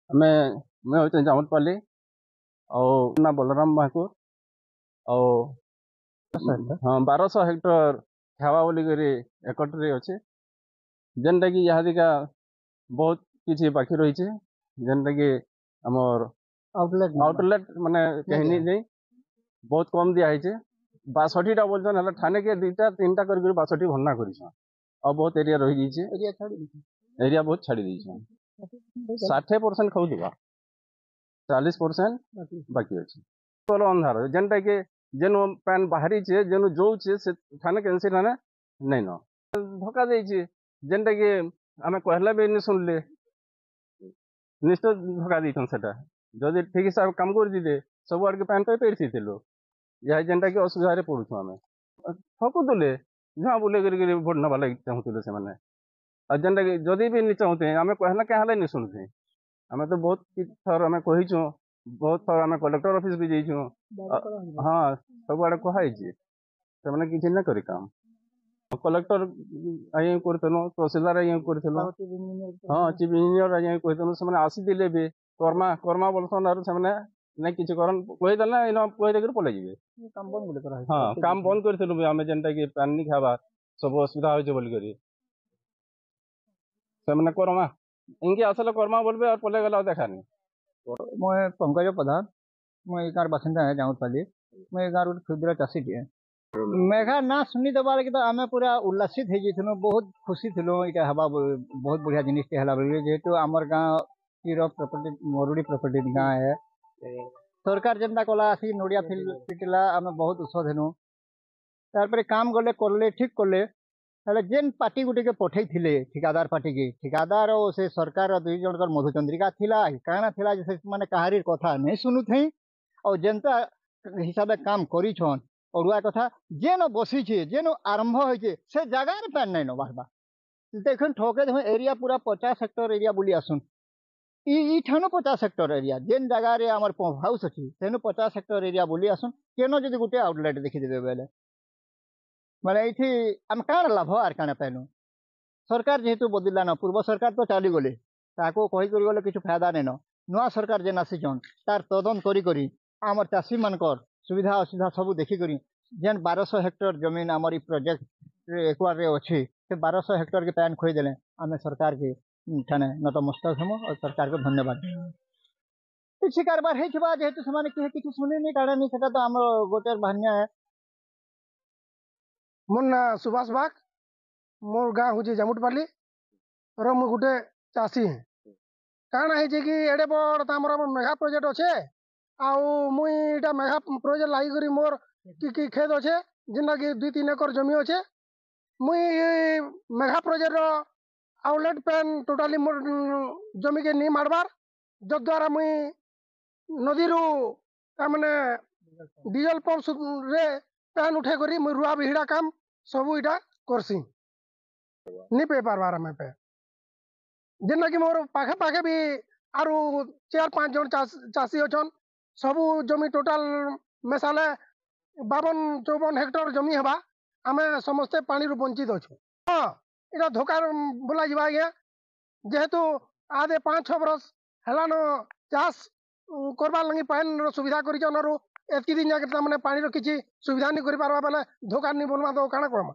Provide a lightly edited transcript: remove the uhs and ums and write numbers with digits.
ଆମେ ମୁଁ ହଉଛି ଜାମୁଟପାଲି ଆଉ ନା ବଲରାମ ମହାକୁର ଆଉ ହଁ 1200 ହେକ୍ଟର ହେବା ବୋଲିକରି ଏକଟରେ ଅଛି ଯେନ୍ଟା କି ଇହାଦିକା ବହୁତ କିଛି ବାକି ରହିଛି ଯେନ୍ଟା କି ଆମର ଆଉଟଲେଟ୍ ମାନେ କେହିନି ନେଇ ବହୁତ କମ୍ ଦିଆ ହେଇଛି 62ଟା ବୋଲଛନ୍ ହେଲେ ଠାନେକେ 2ଟା 3ଟା କରିକି 62 ଭର୍ଣ୍ଣା କରିଛନ୍ ଆଉ ବହୁତ ଏରିଆ ରହିଯାଇଛି ଏରିଆ ବହୁତ ଛାଡ଼ି ଦେଇଛନ୍ 60% ଖାଉଥିବା 40% ବାକି ଅଛି ତୋଲ ଅନ୍ଧାର ଯେନ୍ଟା କି ଯେନୁ ପାନ୍ ବାହାରିଛେ ଯେନୁ ଯୋଉଛେ ସେ ଠାନେ କେନ୍ସି ଠାନେ ନାଇଁ ନ ଧୋକା ଦେଇଛି ଯେନ୍ଟା କି ଆମେ କହିଲେ ବି ନି ଶୁଣିଲେ ନିଶ୍ଚୟ ଧୋକା ଦେଇଛନ୍ ସେଟା ଯଦି ଠିକ୍ ହିସାବରେ କାମ କରିଯିତେ ସବୁ ଆଡ଼କେ ପାନ୍ ପାଇ ପାରିଥିଲୁ ଏହା ଯେନ୍ଟା କି ଅସୁବିଧାରେ ପଡ଼ୁଛୁ ଆମେ ଠକୁଥିଲେ ଝାଁ ବୁଲେଇ କରି ଭୋଟ ନେବା ଲାଗି ଚାହୁଁଥିଲେ ସେମାନେ ଆଉ ଯେନ୍ଟା କି ଯଦି ବି ନି ଚାହୁଁତେ ଆମେ କହିଲେ କାଁ ହେଲେ ନି ଶୁଣୁଥେ ଆମେ ତ ବହୁତ ଥର ଆମେ କହିଛୁ ବହୁତ ଥର ଆମେ କଲେକ୍ଟର ଅଫିସ ବି ଯାଇଛୁ ହଁ ସବୁଆଡ଼େ କୁହାହେଇଛି ସେମାନେ କିଛି ନାଇଁ କରି କାମ କଲେକ୍ଟର ଆଜ୍ଞା କରିଥିଲୁ ତହସିଲଦାର ଆଜ୍ଞା କରିଥିଲୁ ହଁ ଚିଫ୍ ଇଞ୍ଜିନିୟର ଆଜ୍ଞା କହିଥିଲୁ ସେମାନେ ଆସିଥିଲେ ବି କର୍ମା କର୍ମା ବୋଲସନ୍ ଆରୁ ସେମାନେ ନାଇଁ କିଛି କରନ୍ କହିଦେଲେ ଇନ କହିଦେଇକରି ପଳେଇଯିବେ ହଁ କାମ ବନ୍ଦ କରିଥିଲୁ ବି ଆମେ ଯେନ୍ଟା କି ପାନି ନି ଖାଇବା ସବୁ ଅସୁବିଧା ହଉଛେ ବୋଲିକରି ସେମାନେ କର୍ମା ଇନକେ ଆସିଲେ କର୍ମା ବୋଲବେ ଆଉ ପଳେଇ ଗଲେ ଆଉ ଦେଖାନି मैं पंकज प्रधान मैं ये गाँव बासिंदा है जामुटपाली मैं ये गाँव क्षुद्र चाषीटे मेघा ना शुणी देवार कि आम पूरा उल्लासित हो जाइलु बहुत खुशी थिलु इटा हवा बहुत बढ़िया जिनिसटे हला बोली जेहेतु आमर गाँव तीर प्रॉपर्टी मरुड़ी प्रॉपर्टी गाँ है सरकार जेनता कला आसी नड़िया पिटिला आम बहुत उत्सव हेनु तार काम गले करले ठीक करले हेले जेन पार्टी गुटे के पठई थिले ठिकादार पार्टी की ठिकादार और से सरकार दुई जन मधुचंद्रिका थिला काना थिला जे माने कहारी कथा नहीं सुनुथे और जेनता हिसाब से काम करिछन अरुआ कथा जेन बसीछे जेन आरंभ होइछे से जगह रे पान नहीं न बाहबा देखन ठोके देखो एरिया पूरा 50 हेक्टर एरिया बुली आसुन ई ठानो 50 हेक्टर एरिया जेन जगह रे हमर पंप हाउस अछि तेनु 50 हेक्टर एरिया बुली आसुन केनो जदी गुटे आउटलेट देखि देबे बेले माने एठी हम काण लाभ आर काण पाइनु सरकार जेहेतु बदला न पूर्व सरकार तो चली गले ताको कहि कर गले किछु फायदा नै न नुआ सरकार जेन आसीछन तार तदन करी आमर चाषी मानकर सुविधा असुविधा सब देखि करी जेन 1200 हेक्टर जमीन आमर ई प्रोजेक्ट एक्वार रे अछि से 1200 हेक्टर के पैन खोई देले आमे सरकार के ठाने नतमस्तक हम और सरकार को धन्यवाद किछि कारबार हेछबा जेहेतु समान किछु सुने नै कारण नै सेटा तो हम गोटेर भान्या है मोर ना सुभाष बाग मोर गाँ हूँ जामुटपाली और मुझे गोटे चाषी है काण है कि एडे बड़ आमर मेघा प्रोजेक्ट अच्छे आउ मुईटा मेघा प्रोजेक्ट लगी मोर कि खेत अच्छे जेनटा कि 2-3 एकर जमी अच्छे मुई मेघा प्रोजेक्ट आउटलेट पैन टोटाली मोर जमी के नहीं मारबार जद्वारा मुई नदी रू मैंने डीजल पंप रे पैन उठे करी मुई रुआ बिहिड़ा काम सबू इटा करसी नहीं पे पारबार मैं पे जेनटा कि मोर पाखे पाखे भी आरु 4-5 जन चाषी अच्छन सबू जमी टोटाल मेसाले 52-54 हेक्टर जमी हवा आमे समस्ते पानी रू वंचित अच्छु हाँ इटा धोखा बोला जा आज्ञा जेहेतु आधे 5-6 बरस हेलान चाष करबार लगी पान सुविधा कर एतकी दिन जाके पानी किसी सुविधा नहीं कर पार्बा बेले धोखा नहीं बोलवा तो काଣା कहमा।